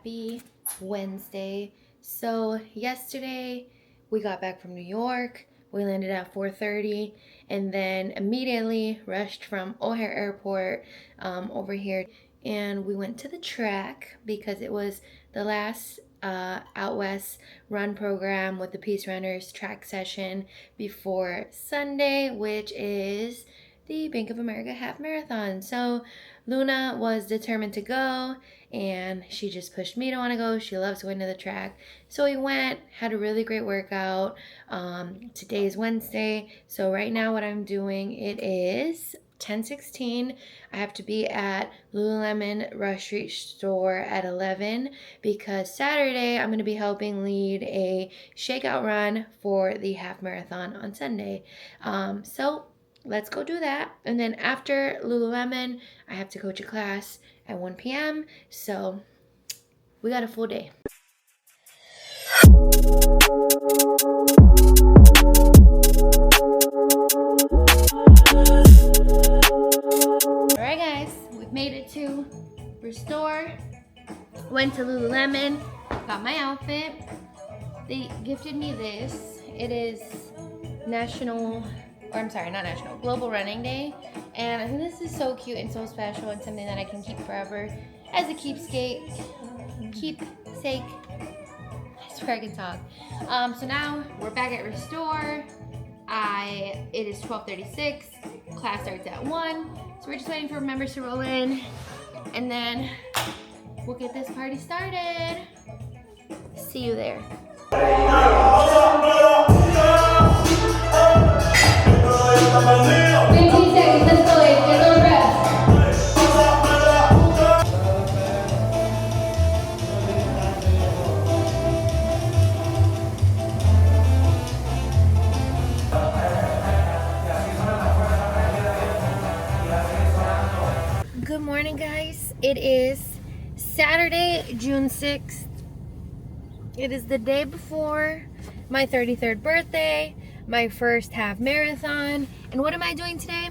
Happy Wednesday. So yesterday we got back from New York. We landed at 4:30 and then immediately rushed from O'Hare Airport over here, and we went to the track because it was the last out west run program with the Peace Runners track session before Sunday, which is the Bank of America half marathon. So Luna was determined to go, and she just pushed me to want to go. She loves going to the track. So we went, had a really great workout. Today is Wednesday. So right now what I'm doing, it is 10:16. I have to be at Lululemon Rush Street store at 11 because Saturday I'm going to be helping lead a shakeout run for the half marathon on Sunday. So let's go do that. And then after Lululemon, I have to coach a class at 1 p.m. So we got a full day. Alright guys, we've made it to Restore. Went to Lululemon, got my outfit. They gifted me this. It is Global Running Day, and I think this is so cute and so special and something that I can keep forever as a keepsake. I swear I can talk. So now we're back at Restore. It is 12:36. Class starts at 1, so we're just waiting for members to roll in, and then we'll get this party started. See you there. 15 seconds, let's go, ladies. Get a little rest. Good morning, guys. It is Saturday, June 6th. It is the day before my 33rd birthday, my first half marathon. And what am I doing today?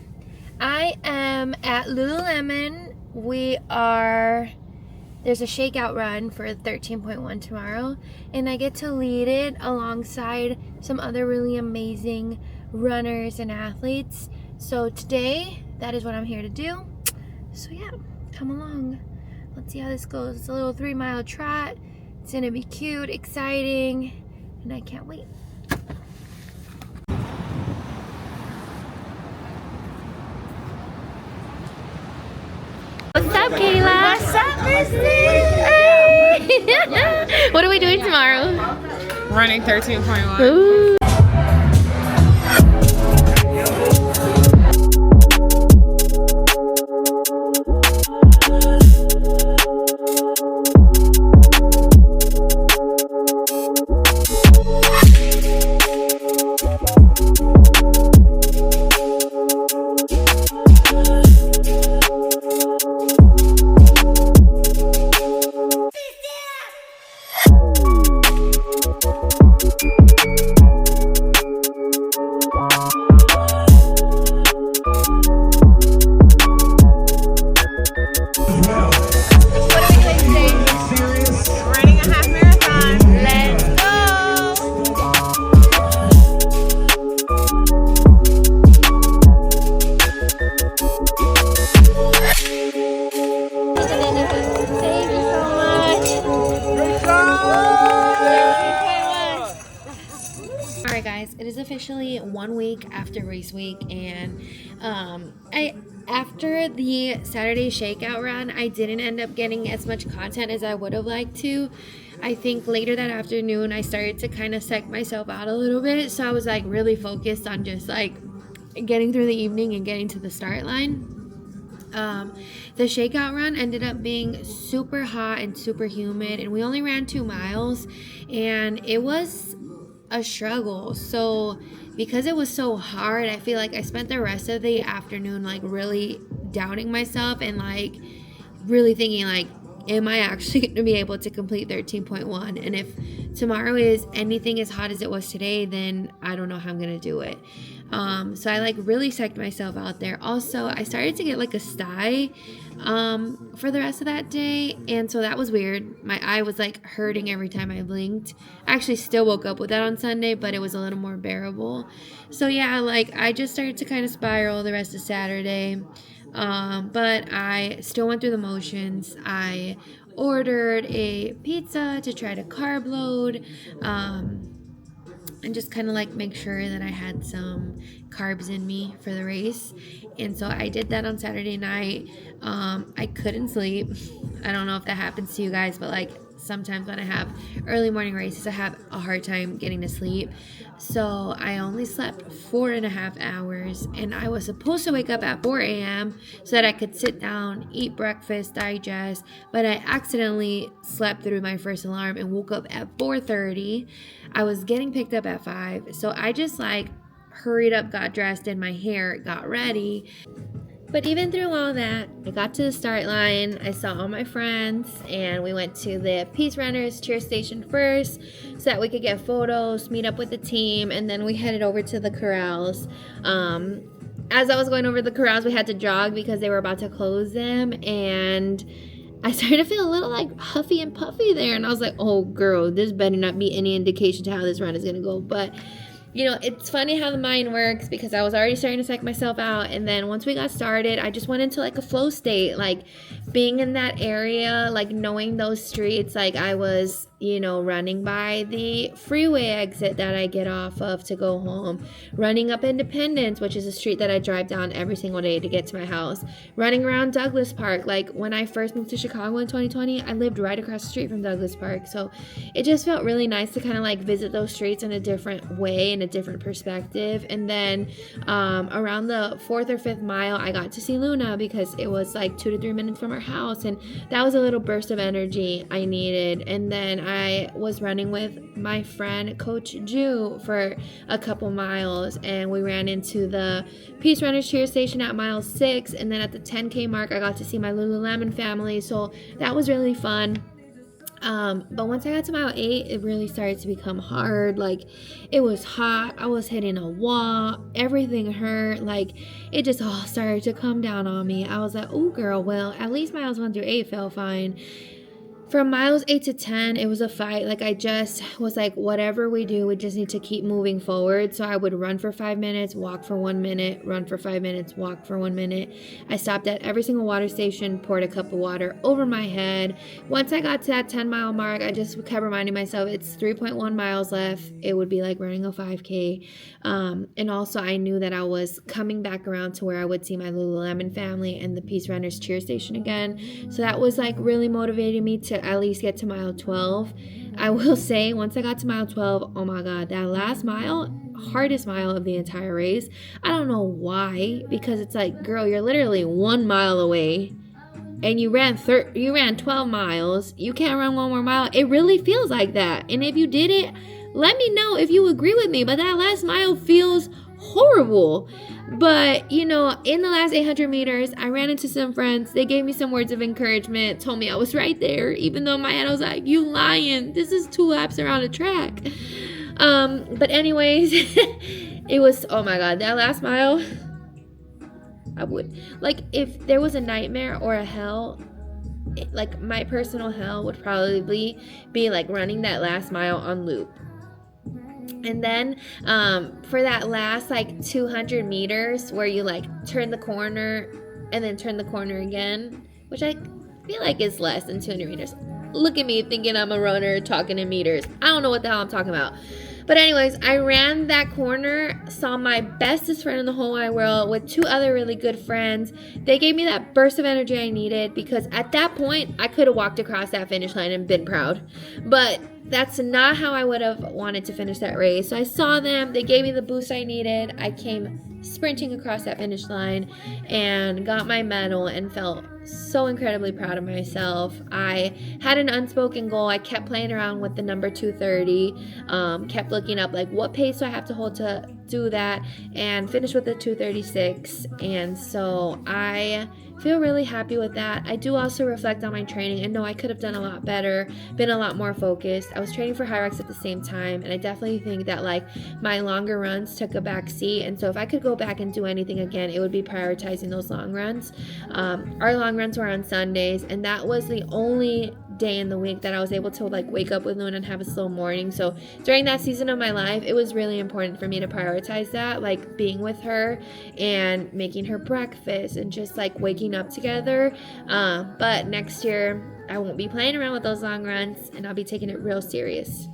I am at Lululemon. There's a shakeout run for 13.1 tomorrow, and I get to lead it alongside some other really amazing runners and athletes. So today, that is what I'm here to do. So yeah, come along. Let's see how this goes. It's a little 3-mile trot. It's gonna be cute, exciting, and I can't wait. What's up, Kayla? What's up, Misti? Hey! What are we doing tomorrow? Running 13.1. Ooh. Alright guys, it is officially 1 week after race week, and after the Saturday shakeout run, I didn't end up getting as much content as I would have liked to. I think later that afternoon I started to kind of psych myself out a little bit, so I was like really focused on just like getting through the evening and getting to the start line. The shakeout run ended up being super hot and super humid, and we only ran 2 miles, and it was a struggle. So because it was so hard, I feel like I spent the rest of the afternoon like really doubting myself and like really thinking like, am I actually going to be able to complete 13.1? And if tomorrow is anything as hot as it was today, then I don't know how I'm going to do it. So I like really psyched myself out there. Also, I started to get like a sty for the rest of that day, and so that was weird. My eye was like hurting every time I blinked. I actually still woke up with that on Sunday, but it was a little more bearable. So yeah, like I just started to kind of spiral the rest of Saturday. But I still went through the motions. I ordered a pizza to try to carb load. And just kind of like make sure that I had some carbs in me for the race. And so I did that on Saturday night. I couldn't sleep. I don't know if that happens to you guys, but like sometimes when I have early morning races, I have a hard time getting to sleep. So I only slept 4.5 hours, and I was supposed to wake up at 4 a.m. so that I could sit down, eat breakfast, digest, but I accidentally slept through my first alarm and woke up at 4:30. I was getting picked up at 5, so I just like hurried up, got dressed, did my hair, got ready. But even through all that, I got to the start line. I saw all my friends, and we went to the Peace Runners cheer station first so that we could get photos, meet up with the team, and then we headed over to the corrals. As I was going over the corrals, we had to jog because they were about to close them, and I started to feel a little like huffy and puffy there, and I was like, oh girl, this better not be any indication to how this run is gonna go. But you know, it's funny how the mind works, because I was already starting to psych myself out, and then once we got started, I just went into like a flow state, like being in that area, like knowing those streets, like I was, you know, running by the freeway exit that I get off of to go home, running up Independence, which is a street that I drive down every single day to get to my house, running around Douglas Park. Like when I first moved to Chicago in 2020, I lived right across the street from Douglas Park, so it just felt really nice to kind of like visit those streets in a different way, in a different perspective. And then around the 4th or 5th mile, I got to see Luna because it was like 2 to 3 minutes from our house, and that was a little burst of energy I needed. And then I was running with my friend Coach Ju for a couple miles, and we ran into the Peace Runners cheer station at mile 6, and then at the 10K mark I got to see my Lululemon family, so that was really fun. But once I got to mile 8, it really started to become hard. Like, it was hot, I was hitting a wall, everything hurt, like it just all started to come down on me. I was like, oh girl, well, at least miles 1 through 8 felt fine. From miles 8 to 10, it was a fight. Like, I just was like, whatever we do, we just need to keep moving forward. So I would run for 5 minutes, walk for 1 minute, run for 5 minutes, walk for 1 minute. I stopped at every single water station, poured a cup of water over my head. Once I got to that 10-mile mark, I just kept reminding myself it's 3.1 miles left. It would be like running a 5K. And also, I knew that I was coming back around to where I would see my Lululemon family and the Peace Runners cheer station again. So that was like really motivating me to at least get to mile 12. I will say, once I got to mile 12, oh my god, that last mile, hardest mile of the entire race. I don't know why, because it's like, girl, you're literally 1 mile away and you ran 12 miles. You can't run one more mile. It really feels like that. And if you did it, let me know if you agree with me, but that last mile feels horrible. But, you know, in the last 800 meters, I ran into some friends. They gave me some words of encouragement, told me I was right there, even though in my head I was like, you lying. This is 2 laps around the track. But anyways, it was, oh my god, that last mile, I would, like, if there was a nightmare or a hell, like, my personal hell would probably be, like, running that last mile on loop. And then for that last like 200 meters where you like turn the corner and then turn the corner again, which I feel like is less than 200 meters. Look at me thinking I'm a runner talking in meters. I don't know what the hell I'm talking about. But anyways, I ran that corner, saw my bestest friend in the whole wide world with 2 other really good friends. They gave me that burst of energy I needed, because at that point, I could have walked across that finish line and been proud. But that's not how I would have wanted to finish that race. So I saw them, they gave me the boost I needed. I came sprinting across that finish line and got my medal and felt so incredibly proud of myself. I had an unspoken goal. I kept playing around with the number 230, kept looking up like what pace do I have to hold to do that and finish with the 236. And so I feel really happy with that. I do also reflect on my training and know I could have done a lot better, been a lot more focused. I was training for HYROX at the same time, and I definitely think that like my longer runs took a back seat. And so if I could go back and do anything again, it would be prioritizing those long runs. Our long runs were on Sundays, and that was the only day in the week that I was able to like wake up with Luna and have a slow morning. So during that season of my life, it was really important for me to prioritize that, like being with her and making her breakfast and just like waking up together. But next year I won't be playing around with those long runs, and I'll be taking it real serious.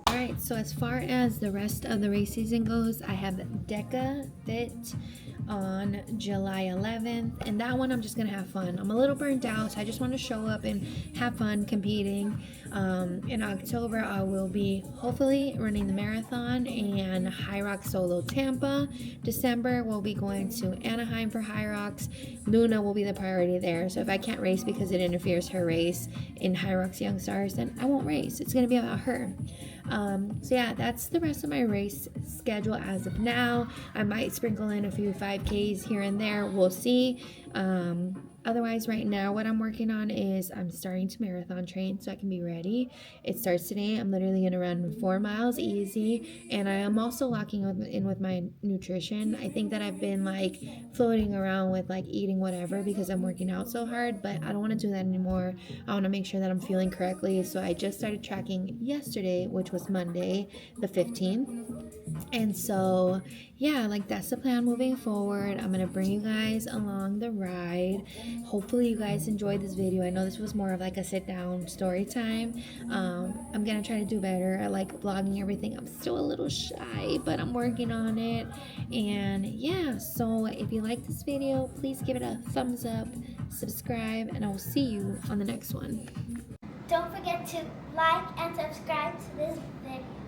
Alright, so as far as the rest of the race season goes, I have DECA Fit on July 11th, and that one I'm just gonna have fun. I'm a little burnt out, so I just want to show up and have fun competing. In October I will be hopefully running the marathon and HYROX Solo Tampa. December we'll be going to Anaheim for HYROX. Luna will be the priority there, so if I can't race because it interferes her race in HYROX Young Stars, then I won't race. It's gonna be about her. So yeah, that's the rest of my race schedule as of now. I might sprinkle in a few 5Ks here and there. We'll see. Otherwise, right now, what I'm working on is I'm starting to marathon train so I can be ready. It starts today. I'm literally going to run 4 miles easy, and I am also locking in with my nutrition. I think that I've been like floating around with like eating whatever because I'm working out so hard, but I don't want to do that anymore. I want to make sure that I'm feeling correctly. So I just started tracking yesterday, which was Monday, the 15th. And so, yeah, like that's the plan moving forward. I'm going to bring you guys along the ride. Hopefully you guys enjoyed this video. I know this was more of like a sit down story time. I'm gonna try to do better at like vlogging everything. I'm still a little shy, but I'm working on it. And yeah, so if you like this video, please give it a thumbs up, subscribe, and I will see you on the next one. Don't forget to like and subscribe to this video.